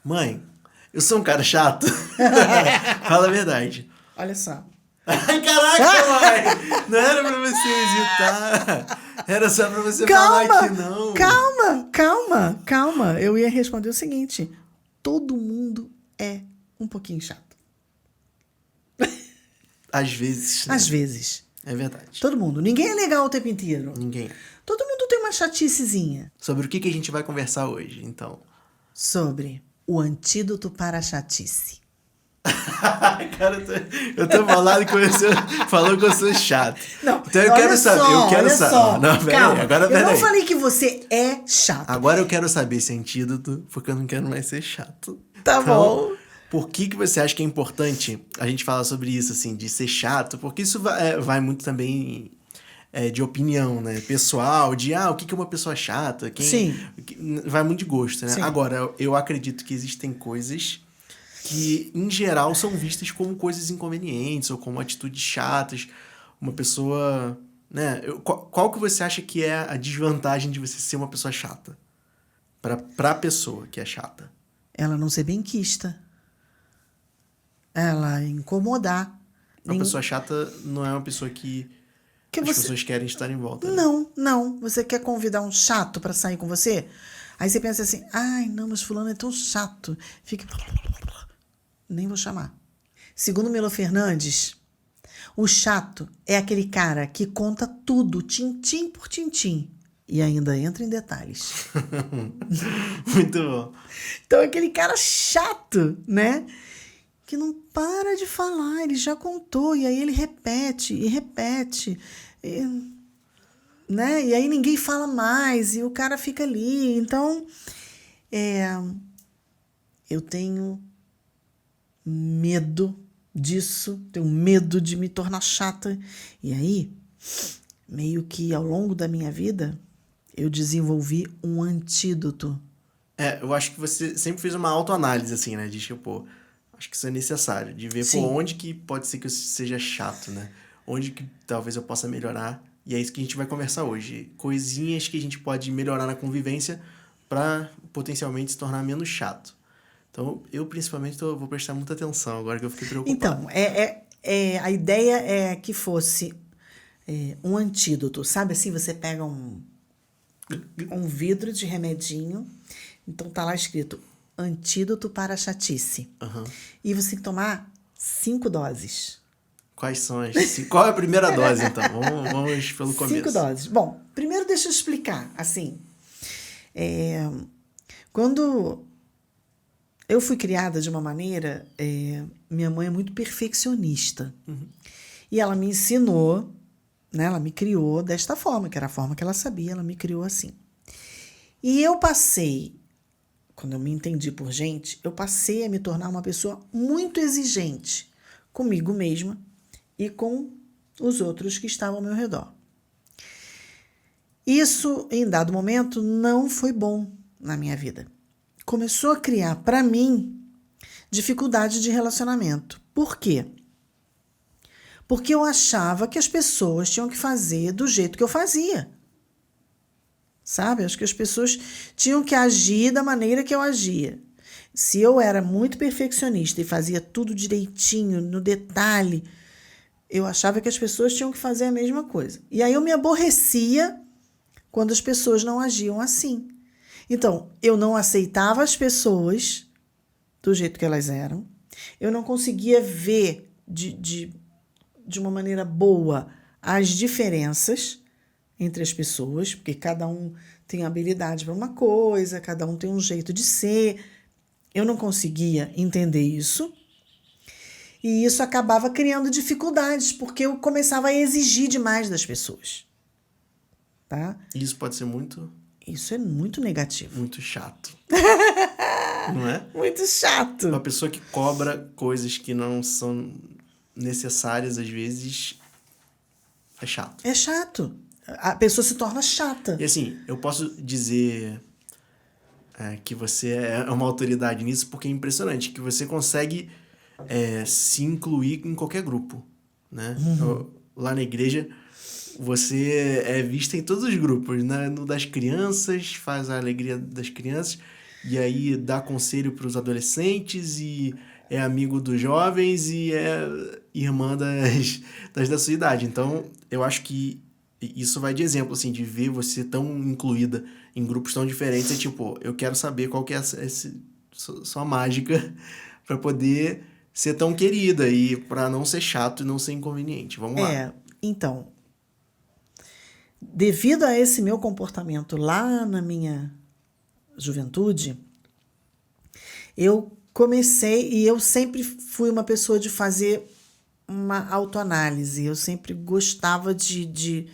Mãe, eu sou um cara chato? Fala a verdade. Olha só. Ai, caraca, mãe! Não era pra você hesitar. Era só pra você falar que não. Calma. Eu ia responder o seguinte. Todo mundo é um pouquinho chato. Às vezes. Né? Às vezes. É verdade. Todo mundo. Ninguém é legal o tempo inteiro. Ninguém. Todo mundo tem uma chaticezinha. Sobre o que a gente vai conversar hoje, então? Sobre o antídoto para a chatice. Cara, eu tô falando que você falou que eu sou chato. Não, então eu quero saber. Só. Não, peraí, agora peraí. Eu não falei que você é chato. Agora eu quero saber esse antídoto, porque eu não quero mais ser chato. Tá então, bom. Por que você acha que é importante a gente falar sobre isso, assim, de ser chato? Porque isso vai muito também de opinião, né? Pessoal, de o que é uma pessoa chata? Sim. Vai muito de gosto, né? Sim. Agora, eu acredito que existem coisas que, em geral, são vistas como coisas inconvenientes ou como atitudes chatas. Uma pessoa... né? Qual que você acha que é a desvantagem de você ser uma pessoa chata? Pra pessoa que é chata. Ela não ser benquista. Ela incomodar. Uma pessoa chata não é uma pessoa que as pessoas querem estar em volta. Né? Não. Você quer convidar um chato pra sair com você? Aí você pensa assim, ai, não, mas fulano é tão chato. Fica... Nem vou chamar. Segundo Milo Fernandes, o chato é aquele cara que conta tudo, tintim por tintim, e ainda entra em detalhes. Muito bom. Então, aquele cara chato, né? Que não para de falar, ele já contou, e aí ele repete, né? E aí ninguém fala mais, e o cara fica ali. Então, eu tenho medo disso, tenho medo de me tornar chata. E aí, meio que ao longo da minha vida, eu desenvolvi um antídoto. Eu acho que você sempre fez uma autoanálise, assim, né? Diz que, acho que isso é necessário. De ver, onde que pode ser que eu seja chato, né? Onde que talvez eu possa melhorar. E é isso que a gente vai conversar hoje. Coisinhas que a gente pode melhorar na convivência para potencialmente se tornar menos chato. Então, eu principalmente vou prestar muita atenção agora que eu fiquei preocupado. Então, a ideia é que fosse um antídoto. Sabe assim, você pega um vidro de remedinho, então tá lá escrito antídoto para a chatice. Uhum. E você tem que tomar 5 doses. Quais são as 5? Qual é a primeira dose, então? Vamos pelo começo. 5 doses. Bom, primeiro deixa eu explicar. Assim, quando eu fui criada de uma maneira... minha mãe é muito perfeccionista. Uhum. E ela me ensinou, né, ela me criou desta forma, que era a forma que ela sabia, ela me criou assim. E eu passei, quando eu me entendi por gente, eu passei a me tornar uma pessoa muito exigente comigo mesma e com os outros que estavam ao meu redor. Isso, em dado momento, não foi bom na minha vida. Começou a criar, para mim, dificuldade de relacionamento. Por quê? Porque eu achava que as pessoas tinham que fazer do jeito que eu fazia. Sabe? Acho que as pessoas tinham que agir da maneira que eu agia. Se eu era muito perfeccionista e fazia tudo direitinho, no detalhe, eu achava que as pessoas tinham que fazer a mesma coisa. E aí eu me aborrecia quando as pessoas não agiam assim. Então, eu não aceitava as pessoas do jeito que elas eram. Eu não conseguia ver de uma maneira boa as diferenças entre as pessoas, porque cada um tem habilidade para uma coisa, cada um tem um jeito de ser. Eu não conseguia entender isso. E isso acabava criando dificuldades, porque eu começava a exigir demais das pessoas. Tá? Isso pode ser muito... Isso é muito negativo. Muito chato. Não é? Muito chato. Uma pessoa que cobra coisas que não são necessárias, às vezes, é chato. É chato. A pessoa se torna chata. E assim, eu posso dizer que você é uma autoridade nisso, porque é impressionante, que você consegue se incluir em qualquer grupo, né? Uhum. Lá na igreja, você é vista em todos os grupos, né? No das crianças, faz a alegria das crianças, e aí dá conselho para os adolescentes e é amigo dos jovens e é irmã das da sua idade. Então, eu acho que isso vai de exemplo, assim, de ver você tão incluída em grupos tão diferentes. É tipo, eu quero saber qual que é sua mágica para poder ser tão querida e para não ser chato e não ser inconveniente. Vamos lá. Então, devido a esse meu comportamento lá na minha juventude, eu comecei, e eu sempre fui uma pessoa de fazer uma autoanálise. Eu sempre gostava de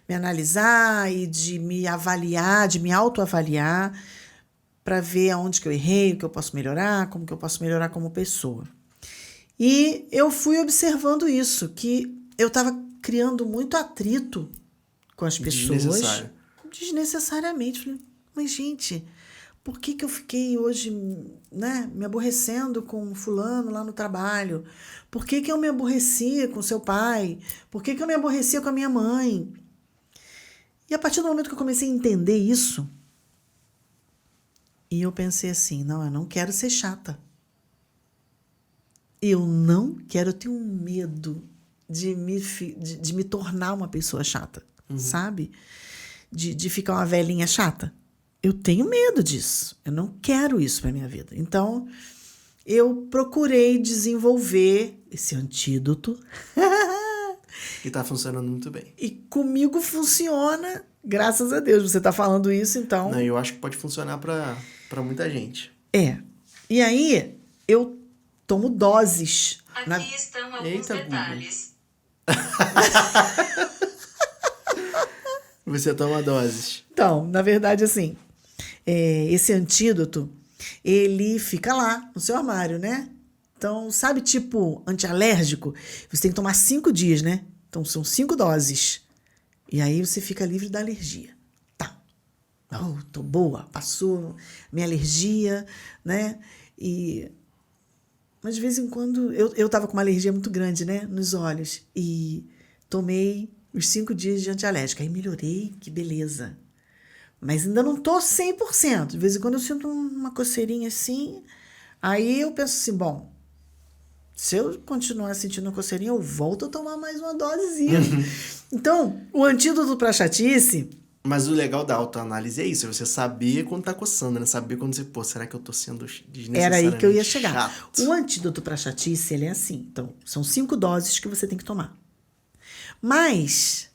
me analisar e de me avaliar, de me autoavaliar, para ver aonde que eu errei, o que eu posso melhorar, como que eu posso melhorar como pessoa. E eu fui observando isso, que eu estava criando muito atrito com as pessoas. Desnecessariamente. Falei, mas, gente, por que eu fiquei hoje, né, me aborrecendo com fulano lá no trabalho? Por que eu me aborrecia com seu pai? Por que eu me aborrecia com a minha mãe? E a partir do momento que eu comecei a entender isso, e eu pensei assim, não, eu não quero ser chata. Eu não quero ter um medo de me tornar uma pessoa chata, sabe? De ficar uma velhinha chata. Eu tenho medo disso. Eu não quero isso para minha vida. Então, eu procurei desenvolver esse antídoto. E tá funcionando muito bem. E comigo funciona, graças a Deus. Você tá falando isso, então... Não, eu acho que pode funcionar para muita gente. E aí, eu tomo doses. Aqui estão alguns detalhes. Você toma doses. Então, na verdade, assim, esse antídoto, ele fica lá no seu armário, né? Então, sabe, tipo antialérgico? Você tem que tomar 5 dias, né? Então, são 5 doses. E aí você fica livre da alergia. Tá. Oh, tô boa. Passou minha alergia, né? Mas de vez em quando... Eu tava com uma alergia muito grande, né? Nos olhos. E tomei os 5 dias de antialérgico. Aí melhorei, que beleza. Mas ainda não tô 100%. De vez em quando eu sinto uma coceirinha assim. Aí eu penso assim, bom, se eu continuar sentindo coceirinha, eu volto a tomar mais uma dosezinha. Então, o antídoto pra chatice... Mas o legal da autoanálise é isso, é você saber quando tá coçando, né? Saber quando você, será que eu tô sendo desnecessariamente Era aí que eu ia chegar. chato? O antídoto pra chatice, ele é assim. Então, são 5 doses que você tem que tomar. Mas,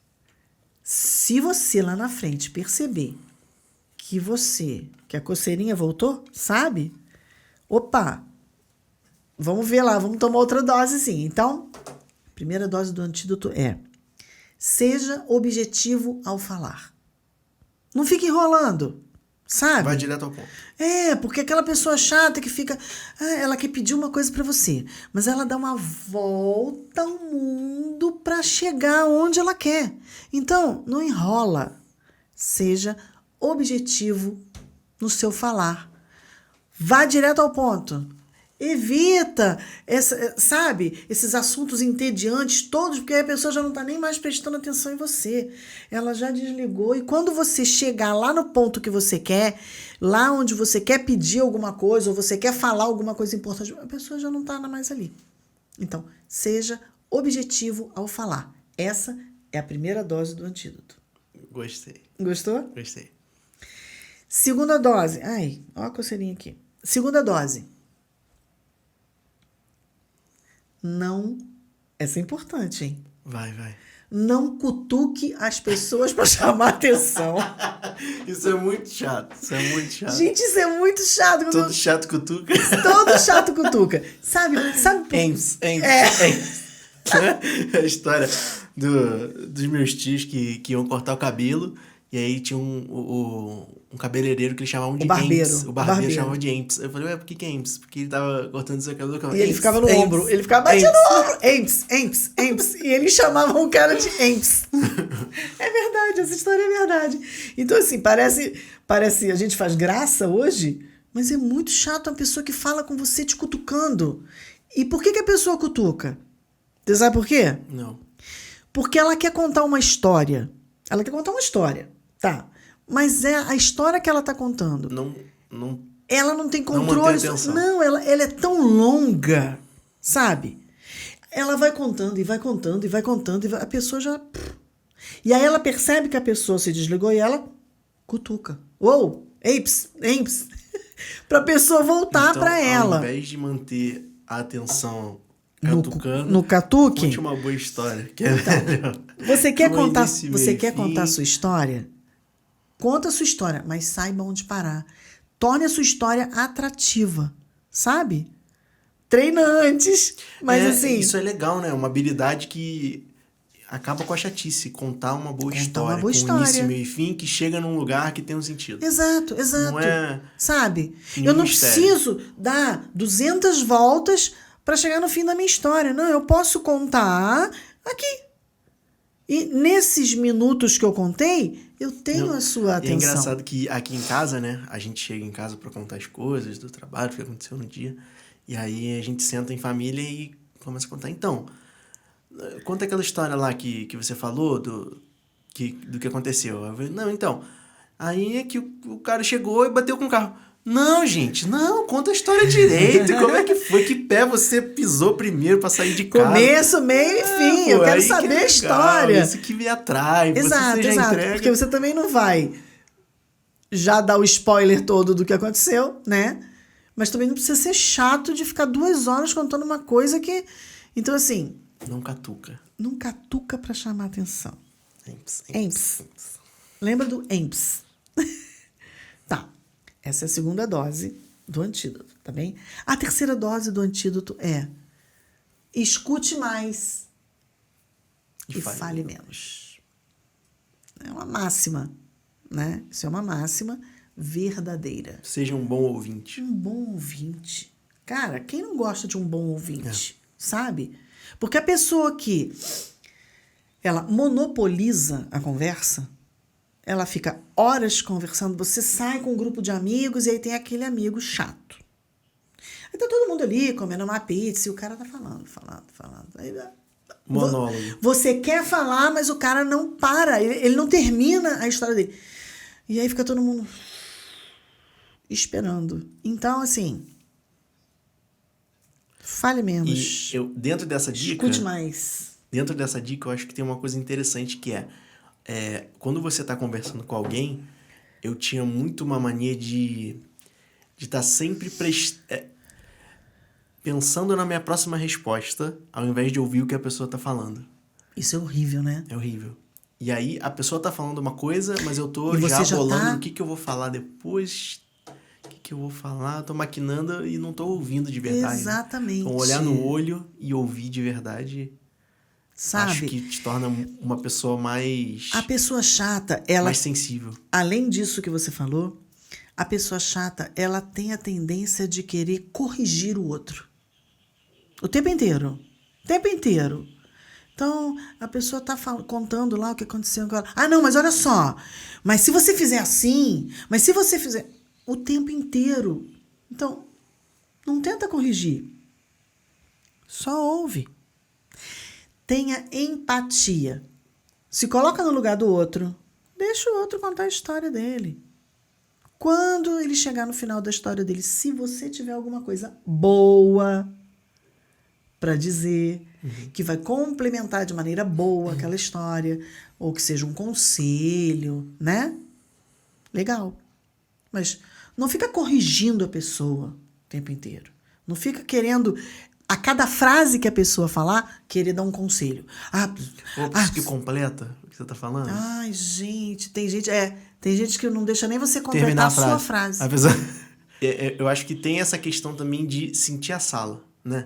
se você lá na frente perceber que a coceirinha voltou, sabe? Opa, vamos ver lá, vamos tomar outra dose sim. Então, a primeira dose do antídoto é: seja objetivo ao falar. Não fique enrolando, sabe? Vai direto ao ponto. Porque aquela pessoa chata que fica... ela quer pedir uma coisa pra você, mas ela dá uma volta ao mundo pra chegar onde ela quer. Então, não enrola. Seja objetivo no seu falar. Vá direto ao ponto. Evita, sabe, esses assuntos entediantes todos, porque aí a pessoa já não está nem mais prestando atenção em você. Ela já desligou. E quando você chegar lá no ponto que você quer, lá onde você quer pedir alguma coisa, ou você quer falar alguma coisa importante, a pessoa já não está mais ali. Então, seja objetivo ao falar. Essa é a primeira dose do antídoto. Gostei. Gostou? Gostei. Segunda dose. Ai, ó a coceirinha aqui. Segunda dose. Não, essa é importante, hein? Vai. Não cutuque as pessoas para chamar atenção. Isso é muito chato. Gente, isso é muito chato. Todo chato cutuca. Todo chato cutuca. Sabe? Ems. A história dos meus tios que iam cortar o cabelo. E aí tinha um cabeleireiro que eles chamavam de Emps. O barbeiro chamava de Emps. Eu falei, por que Emps? Porque ele tava cortando seu cabelo. E ele ficava no ombro. Ele ficava batendo no ombro. Emps. E eles chamavam o cara de Emps. É verdade, essa história é verdade. Então, assim, parece a gente faz graça hoje, mas é muito chato uma pessoa que fala com você te cutucando. E por que a pessoa cutuca? Você sabe por quê? Não. Porque ela quer contar uma história. Tá. Mas é a história que ela tá contando. Não ela não tem Não controle. mantém atenção. Não, ela é tão longa, sabe? Ela vai contando e vai contando e vai contando. A pessoa já... E aí ela percebe que a pessoa se desligou e ela cutuca. Uou, eips. Pra pessoa voltar Então, pra ela. ao invés de manter a atenção No no catuque. conte uma boa história. Que é melhor. Você quer Com contar, início, você meio e quer fim. contar a sua história? Conta a sua história, mas saiba onde parar. Torne a sua história atrativa, sabe? Treina antes, mas assim... Isso é legal, né? Uma habilidade que acaba com a chatice. Contar uma boa história. boa com história. início, meio e fim, que chega num lugar que tem um sentido. Exato. Não é Sabe? nenhum Eu não mistério. preciso dar 200 voltas para chegar no fim da minha história. Não, eu posso contar aqui. E nesses minutos que eu contei, eu tenho a sua E é atenção. engraçado que aqui em casa, né? A gente chega em casa pra contar as coisas do trabalho, o que aconteceu no dia. E aí a gente senta em família e começa a contar. Então, conta aquela história lá que você falou do que aconteceu. Eu falei, não, então. Aí é que o cara chegou e bateu com o carro. Não, gente, não, conta a história direito. Como é que foi? Que pé você pisou primeiro pra sair de casa? Começo, meio e fim. Eu Pô, quero aí que saber é a legal, história. Isso que me atrai. Exato, você já exato. entrega. Porque você também não vai já dar o spoiler todo do que aconteceu, né? Mas também não precisa ser chato de ficar 2 horas contando uma coisa que... Então, assim, Não catuca. não catuca pra chamar atenção. Emps. Lembra do EMPS? Tá. Essa é a segunda dose do antídoto, tá bem? A terceira dose do antídoto é escute mais e fale menos. É uma máxima, né? Isso é uma máxima verdadeira. Seja um bom ouvinte. Um bom ouvinte. Cara, quem não gosta de um bom ouvinte? Sabe? Porque a pessoa que ela monopoliza a conversa, ela fica horas conversando, você sai com um grupo de amigos e aí tem aquele amigo chato. Aí tá todo mundo ali comendo uma pizza e o cara tá falando. Aí, Monólogo. você quer falar, mas o cara não para, ele não termina a história dele. E aí fica todo mundo esperando. Então, assim, fale menos. E dentro dessa dica... Escute mais. Dentro dessa dica, eu acho que tem uma coisa interessante que quando você está conversando com alguém, eu tinha muito uma mania de estar sempre pensando na minha próxima resposta, ao invés de ouvir o que a pessoa está falando. Isso é horrível, né? É horrível. E aí, a pessoa tá falando uma coisa, mas eu tô E você já bolando tá- o que eu vou falar depois, o que eu vou falar, tô maquinando e não tô ouvindo de verdade. Exatamente. Então, olhar no olho e ouvir de verdade... Sabe? Acho que te torna uma pessoa mais, A pessoa chata, ela, mais sensível. além disso que você falou, a pessoa chata, ela tem a tendência de querer corrigir o outro. O tempo inteiro. O tempo inteiro. Então, a pessoa tá contando lá o que aconteceu com ela. Ah, não, mas olha só. Mas se você fizer assim, mas se você fizer... O tempo inteiro. Então, não tenta corrigir. Só ouve. Tenha empatia. Se coloca no lugar do outro. Deixa o outro contar a história dele. Quando ele chegar no final da história dele, se você tiver alguma coisa boa para dizer, que vai complementar de maneira boa aquela história, ou que seja um conselho, né? Legal. Mas não fica corrigindo a pessoa o tempo inteiro. Não fica querendo, a cada frase que a pessoa falar, querer dar um conselho. Ops, que completa o que você tá falando. Ai, gente, tem gente que não deixa nem você completar Terminar a sua frase. A pessoa... eu acho que tem essa questão também de sentir a sala, né?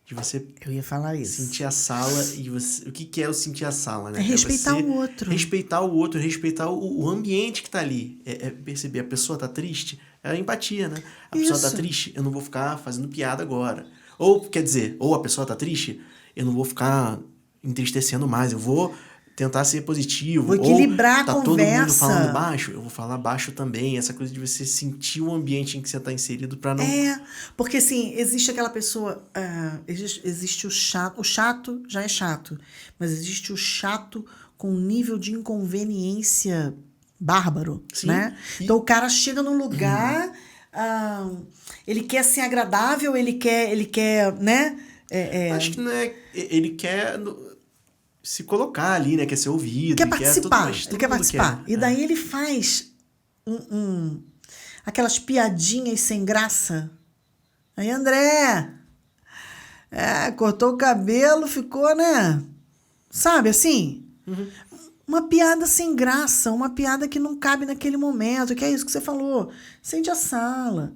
De você Eu ia falar isso. sentir a sala e você... O que é o sentir a sala, né? É respeitar você o outro. Respeitar o outro, respeitar o ambiente que tá ali. Perceber, a pessoa tá triste, é a empatia, né? A pessoa tá Isso. triste, eu não vou ficar fazendo piada agora. Ou, quer dizer, ou a pessoa tá triste, eu não vou ficar entristecendo mais, eu vou tentar ser positivo. Vou equilibrar ou tá a todo mundo conversa. falando baixo, eu vou falar baixo também. Essa coisa de você sentir o ambiente em que você tá inserido pra não... Porque assim, existe aquela pessoa, existe o chato já é chato, mas existe o chato com um nível de inconveniência bárbaro, Sim. né? Então o cara chega num lugar, Ele quer ser agradável, ele quer, né? Acho que não é... Ele quer se colocar ali, né? Quer ser ouvido. Quer participar. Todo Ele quer mundo participar. E daí ele faz aquelas piadinhas sem graça. Aí, André... cortou o cabelo, ficou, né? Sabe, assim? Uma piada sem graça, uma piada que não cabe naquele momento, que é isso que você falou. Sente a sala.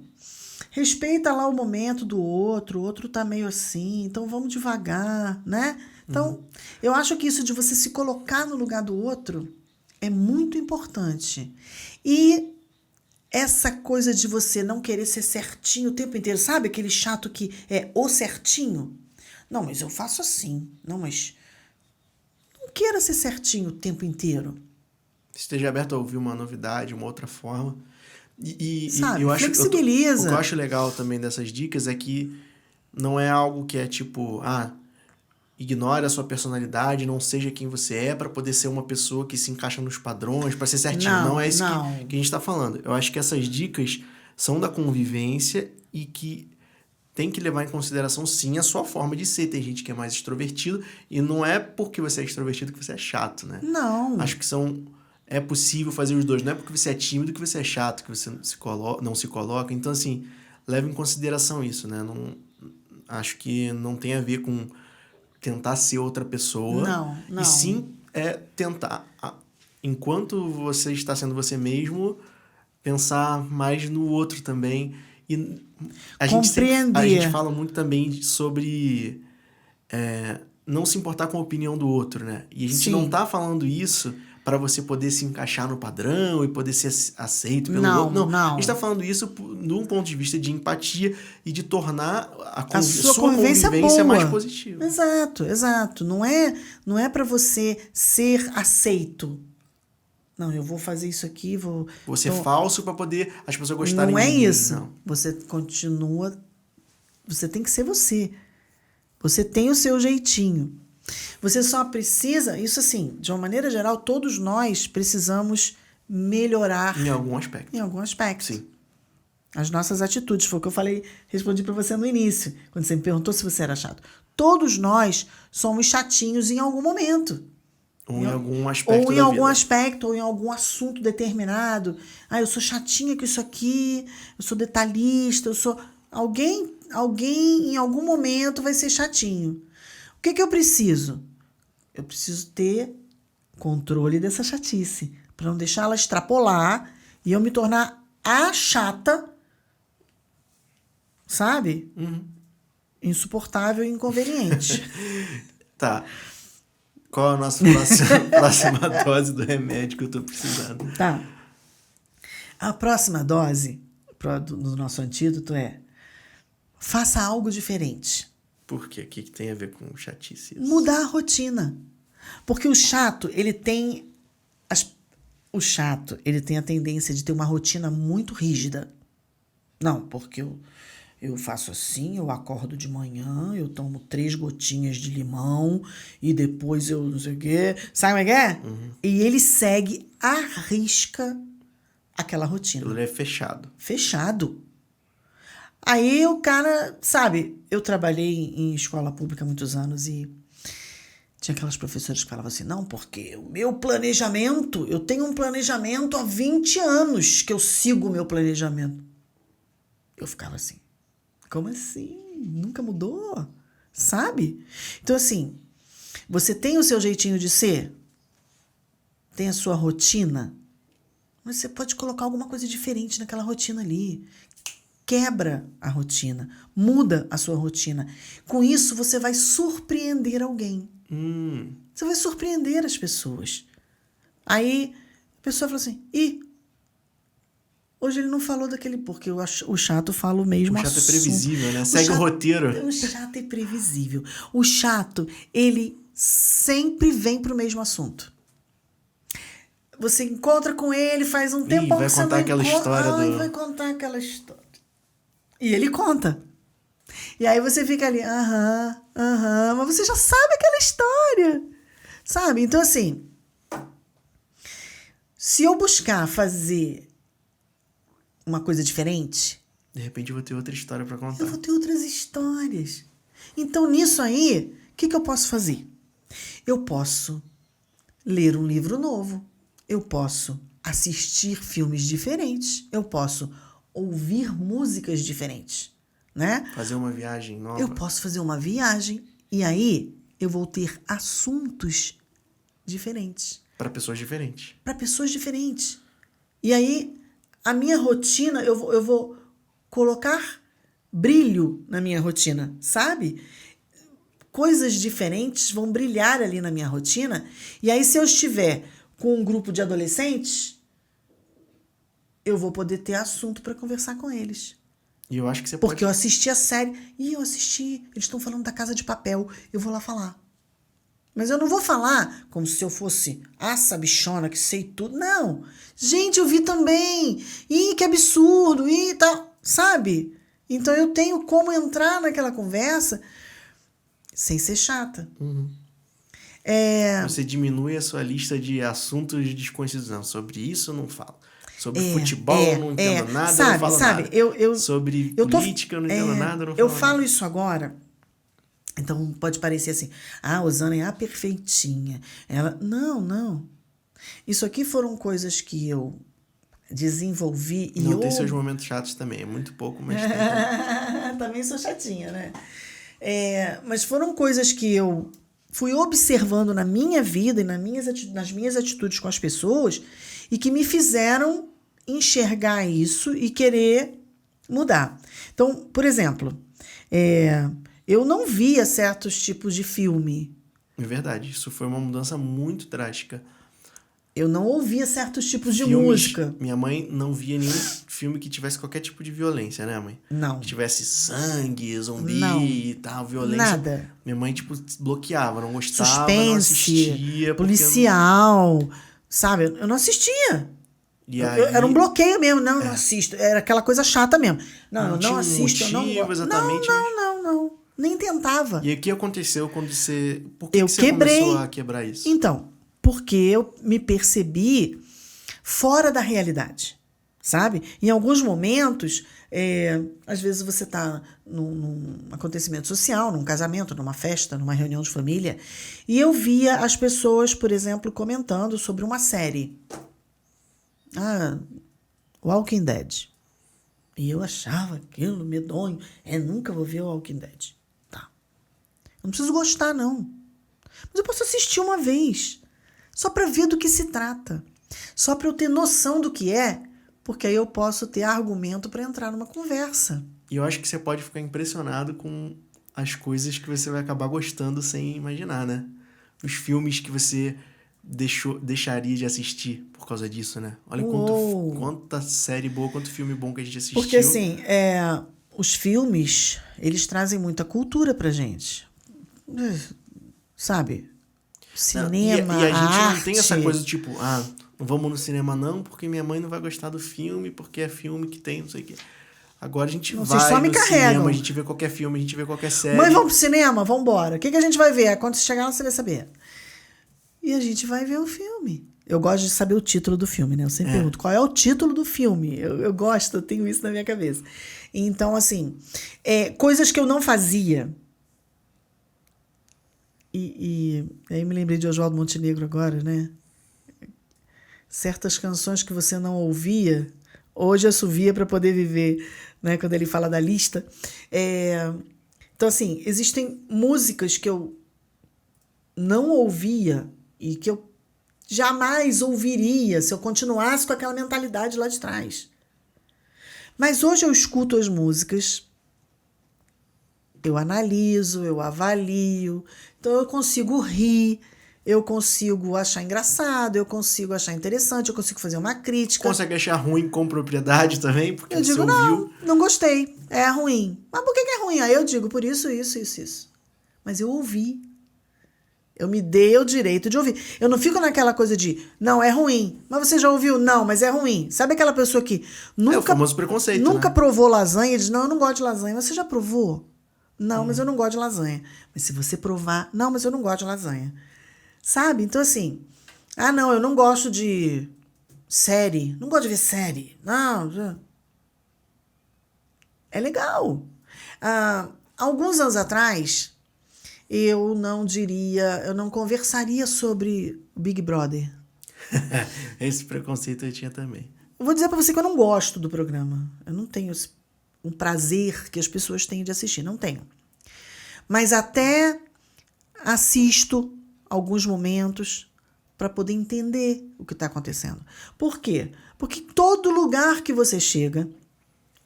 Respeita lá o momento do outro, o outro tá meio assim, então vamos devagar, né? Então, eu acho que isso de você se colocar no lugar do outro é muito importante. E essa coisa de você não querer ser certinho o tempo inteiro, sabe? Aquele chato que é o certinho. Não, mas eu faço assim. Não, mas não queira ser certinho o tempo inteiro. Esteja aberto a ouvir uma novidade, uma outra forma. Sabe, eu acho, flexibiliza. O que eu acho legal também dessas dicas é que não é algo que é tipo, ignore a sua personalidade, não seja quem você é para poder ser uma pessoa que se encaixa nos padrões, para ser certinho. Não é isso que a gente está falando. Eu acho que essas dicas são da convivência e que tem que levar em consideração, sim, a sua forma de ser. Tem gente que é mais extrovertido e não é porque você é extrovertido que você é chato, né? Não. Acho que é possível fazer os dois. Não é porque você é tímido que você é chato, que você não se coloca. Então, assim, leve em consideração isso, né? Acho que não tem a ver com tentar ser outra pessoa. Não. E sim tentar, enquanto você está sendo você mesmo, pensar mais no outro também. E a gente fala muito também sobre não se importar com a opinião do outro, né? E a gente não tá falando isso para você poder se encaixar no padrão e poder ser aceito pelo outro. Não. A gente tá falando isso num ponto de vista de empatia e de tornar a sua convivência mais positiva. Exato. Não é para você ser aceito. Não, eu vou fazer isso aqui, vou ser falso para poder as pessoas gostarem de mim. Não é isso. Não. Você continua... Você tem que ser você. Você tem o seu jeitinho. Você só precisa... Isso assim, de uma maneira geral, todos nós precisamos melhorar... Em algum aspecto. Em algum aspecto. Sim. As nossas atitudes. Foi o que eu respondi para você no início, quando você me perguntou se você era chato. Todos nós somos chatinhos em algum momento. Ou em algum aspecto. Ou em algum aspecto, ou em algum assunto determinado. Eu sou chatinha com isso aqui, eu sou detalhista, eu sou... Alguém em algum momento vai ser chatinho. O que eu preciso? Eu preciso ter controle dessa chatice, para não deixar ela extrapolar e eu me tornar a chata, sabe? Insuportável e inconveniente. Tá. Qual a nossa próxima dose do remédio que eu tô precisando? Tá. A próxima dose do nosso antídoto é: faça algo diferente. Por quê? O que tem a ver com chatice? Mudar a rotina. Porque o chato, ele tem a tendência de ter uma rotina muito rígida. Não, porque eu faço assim, eu acordo de manhã, eu tomo 3 gotinhas de limão e depois eu não sei o quê. Sabe como é que é? E ele segue à risca aquela rotina. Ele é fechado. Fechado. Aí o cara, sabe, eu trabalhei em escola pública há muitos anos e tinha aquelas professoras que falavam assim: não, porque o meu planejamento, eu tenho um planejamento há 20 anos que eu sigo o meu planejamento. Eu ficava assim: como assim? Nunca mudou? Sabe? Então, assim, você tem o seu jeitinho de ser? Tem a sua rotina? Mas você pode colocar alguma coisa diferente naquela rotina ali. Quebra a rotina. Muda a sua rotina. Com isso, você vai surpreender alguém. Você vai surpreender as pessoas. Aí, a pessoa fala assim: hoje ele não falou daquele... Porque o chato fala o mesmo assunto. O chato é previsível, né? Segue o roteiro. O chato é previsível. O chato, ele sempre vem pro mesmo assunto. Você encontra com ele, faz um tempão que você não vai contar aquela história vai contar aquela história. E ele conta. E aí você fica ali, mas você já sabe aquela história. Sabe? Então, assim, se eu buscar fazer uma coisa diferente, De repente eu vou ter outra história pra contar. Eu vou ter outras histórias. Então, nisso aí, o que eu posso fazer? Eu posso ler um livro novo. Eu posso assistir filmes diferentes. Eu posso ouvir músicas diferentes, né? Fazer uma viagem nova. Eu posso fazer uma viagem e aí eu vou ter assuntos diferentes. Para pessoas diferentes. Para pessoas diferentes. E aí, a minha rotina, eu vou colocar brilho na minha rotina, sabe? Coisas diferentes vão brilhar ali na minha rotina. E aí, se eu estiver com um grupo de adolescentes, eu vou poder ter assunto para conversar com eles. E eu acho que você Porque pode... eu assisti a série. E eu assisti. Eles estão falando da Casa de Papel. Eu vou lá falar. Mas eu não vou falar como se eu fosse a sabichona que sei tudo. Não. Gente, eu vi também. Ih, que absurdo. Ih, tal. Sabe? Então eu tenho como entrar naquela conversa sem ser chata. Uhum. Você diminui a sua lista de assuntos desconhecidos. Não, sobre isso eu não falo. Sobre futebol eu não entendo nada, sabe, eu não falo sabe, nada. Sobre política eu não entendo nada, eu não falo Eu falo nada. isso agora, então pode parecer assim, a Osana é a perfeitinha. Ela, não. Isso aqui foram coisas que eu desenvolvi e Não, tem seus momentos chatos também, é muito pouco, mas tem. Também sou chatinha, né? Mas foram coisas que eu fui observando na minha vida e nas minhas atitudes com as pessoas e que me fizeram enxergar isso e querer mudar. Então, por exemplo, eu não via certos tipos de filme. É verdade, isso foi uma mudança muito drástica. Eu não ouvia certos tipos de Filmes, música. Minha mãe não via nenhum filme que tivesse qualquer tipo de violência, né, mãe? Não. Que tivesse sangue, zumbi Não. e tal, violência. Nada. Minha mãe, bloqueava, não gostava, Suspense, não assistia. policial, sabe? Eu não assistia. E aí, Era um bloqueio mesmo. Não assisto. Era aquela coisa chata mesmo. Não, eu tinha não um assisto. Eu não motivo gosto. exatamente, Não. Nem tentava. E aí, o que aconteceu quando você... Por que Eu que você quebrei. começou a quebrar isso? Então, porque eu me percebi fora da realidade, sabe? Em alguns momentos, às vezes você está num acontecimento social, num casamento, numa festa, numa reunião de família, e eu via as pessoas, por exemplo, comentando sobre uma série. Walking Dead. E eu achava aquilo medonho. Nunca vou ver o Walking Dead. Tá. Não preciso gostar, não. Mas eu posso assistir uma vez. Só para ver do que se trata. Só para eu ter noção do que é. Porque aí eu posso ter argumento para entrar numa conversa. E eu acho que você pode ficar impressionado com as coisas que você vai acabar gostando sem imaginar, né? Os filmes que você deixaria de assistir por causa disso, né? Olha quanta série boa, quanto filme bom que a gente assistiu. Porque assim, os filmes, eles trazem muita cultura pra gente. Sabe? Cinema, e a gente arte. não tem essa coisa do tipo, não vamos no cinema não, porque minha mãe não vai gostar do filme, porque é filme que tem, não sei o quê. Agora a gente Vocês vai só me no carregam. cinema, a gente vê qualquer filme, a gente vê qualquer série. Mãe, vamos pro cinema? Vamos embora. O que a gente vai ver? Quando você chegar lá, você vai saber. E a gente vai ver o filme. Eu gosto de saber o título do filme, né? Eu sempre pergunto, qual é o título do filme? Eu gosto, eu tenho isso na minha cabeça. Então, assim, coisas que eu não fazia. E aí me lembrei de Oswaldo Montenegro agora, né? Certas canções que você não ouvia, hoje assovia para poder viver, né? Quando ele fala da lista. Então, assim, existem músicas que eu não ouvia e que eu jamais ouviria se eu continuasse com aquela mentalidade lá de trás. Mas hoje eu escuto as músicas, eu analiso, eu avalio, então eu consigo rir, eu consigo achar engraçado, eu consigo achar interessante, eu consigo fazer uma crítica. Consegue achar ruim com propriedade também? Porque Eu digo, você ouviu. não gostei, é ruim. Mas por que é ruim? Aí eu digo, por isso. Mas eu ouvi. Eu me dei o direito de ouvir. Eu não fico naquela coisa de, não, é ruim. Mas você já ouviu? Não, mas é ruim. Sabe aquela pessoa que nunca... É o famoso preconceito, nunca né? provou lasanha e diz, não, eu não gosto de lasanha. Mas você já provou? Não, mas eu não gosto de lasanha. Mas se você provar, não, mas eu não gosto de lasanha. Sabe? Então, assim, não, eu não gosto de série. Não gosto de ver série. Não. É legal. Alguns anos atrás, eu não conversaria sobre Big Brother. Esse preconceito eu tinha também. Eu vou dizer pra você que eu não gosto do programa. Eu não tenho um prazer que as pessoas têm de assistir. Não tenho. Mas até assisto alguns momentos para poder entender o que está acontecendo. Por quê? Porque todo lugar que você chega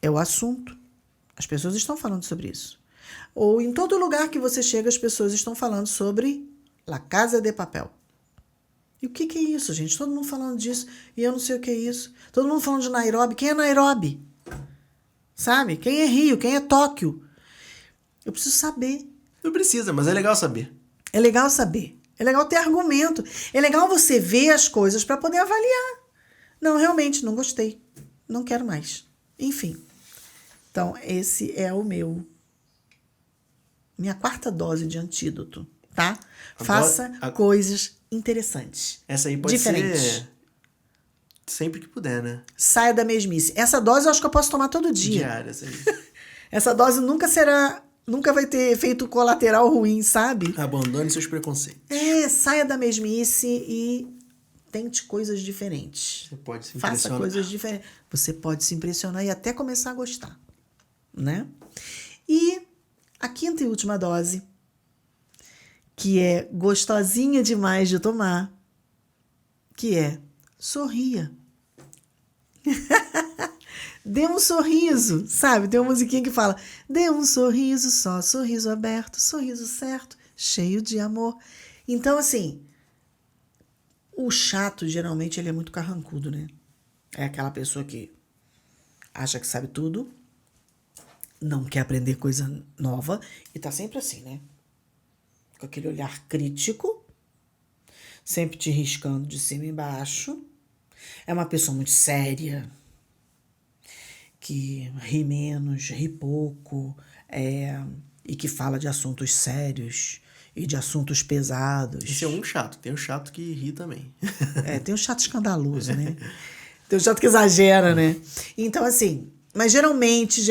é o assunto. As pessoas estão falando sobre isso. Ou em todo lugar que você chega, as pessoas estão falando sobre La Casa de Papel. E o que é isso, gente? Todo mundo falando disso e eu não sei o que é isso. Todo mundo falando de Nairobi. Quem é Nairobi? Sabe? Quem é Rio? Quem é Tóquio? Eu preciso saber. Não precisa, mas é legal saber. É legal saber. É legal ter argumento. É legal você ver as coisas para poder avaliar. Não, realmente, não gostei. Não quero mais. Enfim. Então, esse é minha 4ª dose de antídoto, tá? Faça coisas interessantes. Essa aí pode diferentes. ser sempre que puder, né? Saia da mesmice. Essa dose eu acho que eu posso tomar todo dia. Diária, essa aí. Essa dose nunca vai ter efeito colateral ruim, sabe? Abandone seus preconceitos. Saia da mesmice e tente coisas diferentes. Você pode se impressionar. Faça coisas diferentes. Você pode se impressionar e até começar a gostar, né? E a 5ª e última dose, que é gostosinha demais de tomar, que é sorria. Dê um sorriso, sabe? Tem uma musiquinha que fala: dê um sorriso só, sorriso aberto, sorriso certo, cheio de amor. Então, assim, o chato, geralmente, ele é muito carrancudo, né? É aquela pessoa que acha que sabe tudo, não quer aprender coisa nova e tá sempre assim, né? Com aquele olhar crítico, sempre te riscando de cima e embaixo. É uma pessoa muito séria, que ri menos, ri pouco, e que fala de assuntos sérios e de assuntos pesados. Esse é um chato. Tem o chato que ri também. Tem o chato escandaloso, né? Tem o chato que exagera, né? Então, assim, mas geralmente,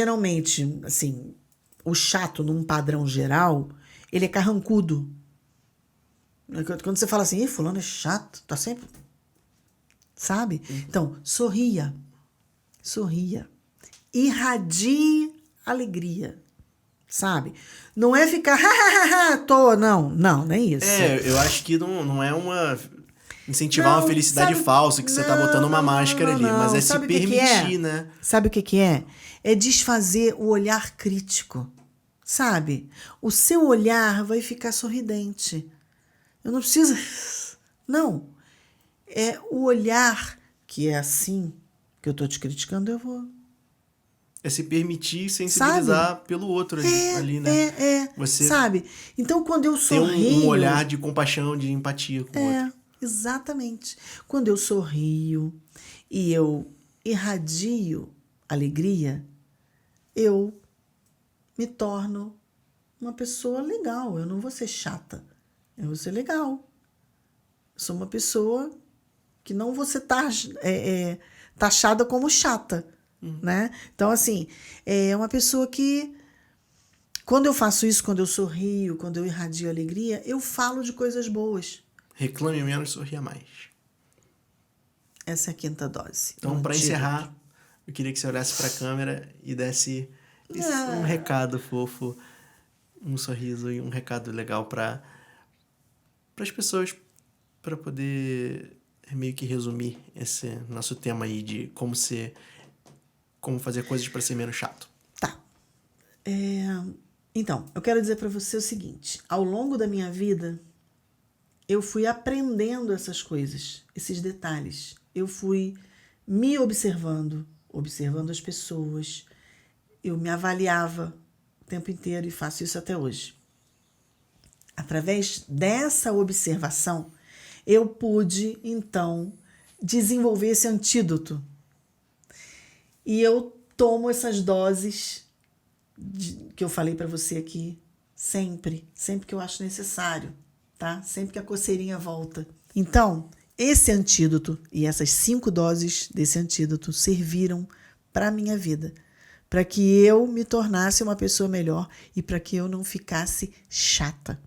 assim, o chato, num padrão geral, ele é carrancudo. Quando você fala assim, fulano é chato, tá sempre... Sabe? Então, sorria. Irradie alegria, sabe? Não é ficar à toa, não é isso. Eu acho que não é incentivar uma felicidade falsa, que você tá botando uma máscara ali, mas é se permitir, né? Sabe o que é? É desfazer o olhar crítico, sabe? O seu olhar vai ficar sorridente. Eu não preciso... Não. É o olhar que é assim, que eu tô te criticando, eu vou... É se permitir sensibilizar pelo outro ali, né? Você sabe? Então, quando eu sorrio... Tem um olhar de compaixão, de empatia com o outro. Exatamente. Quando eu sorrio e eu irradio alegria, eu me torno uma pessoa legal. Eu não vou ser chata. Eu vou ser legal. Eu sou uma pessoa que não vou ser taxada como chata. Né? Então, assim, é uma pessoa que, quando eu faço isso, quando eu sorrio, quando eu irradio alegria, eu falo de coisas boas. Reclame menos, sorria mais. Essa é a 5ª dose. Então, para encerrar, eu queria que você olhasse para a câmera e desse um recado fofo, um sorriso e um recado legal para as pessoas, para poder meio que resumir esse nosso tema aí de como fazer coisas para ser menos chato. Tá. Então, eu quero dizer para você o seguinte. Ao longo da minha vida, eu fui aprendendo essas coisas, esses detalhes. Eu fui me observando as pessoas. Eu me avaliava o tempo inteiro e faço isso até hoje. Através dessa observação, eu pude, então, desenvolver esse antídoto. E eu tomo essas doses que eu falei para você aqui sempre que eu acho necessário, tá? Sempre que a coceirinha volta. Então, esse antídoto e essas 5 doses desse antídoto serviram para a minha vida, para que eu me tornasse uma pessoa melhor e para que eu não ficasse chata.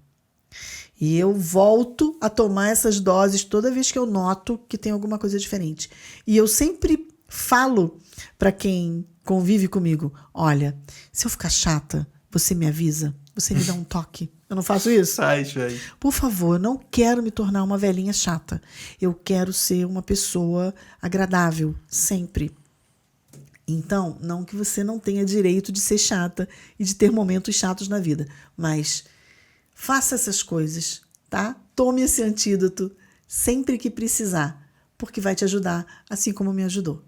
E eu volto a tomar essas doses toda vez que eu noto que tem alguma coisa diferente. E eu sempre falo para quem convive comigo, olha, se eu ficar chata, você me avisa, você me dá um toque. Eu não faço isso? Faz, velho. Por favor, eu não quero me tornar uma velhinha chata. Eu quero ser uma pessoa agradável, sempre. Então, não que você não tenha direito de ser chata e de ter momentos chatos na vida, mas faça essas coisas, tá? Tome esse antídoto sempre que precisar, porque vai te ajudar, assim como me ajudou.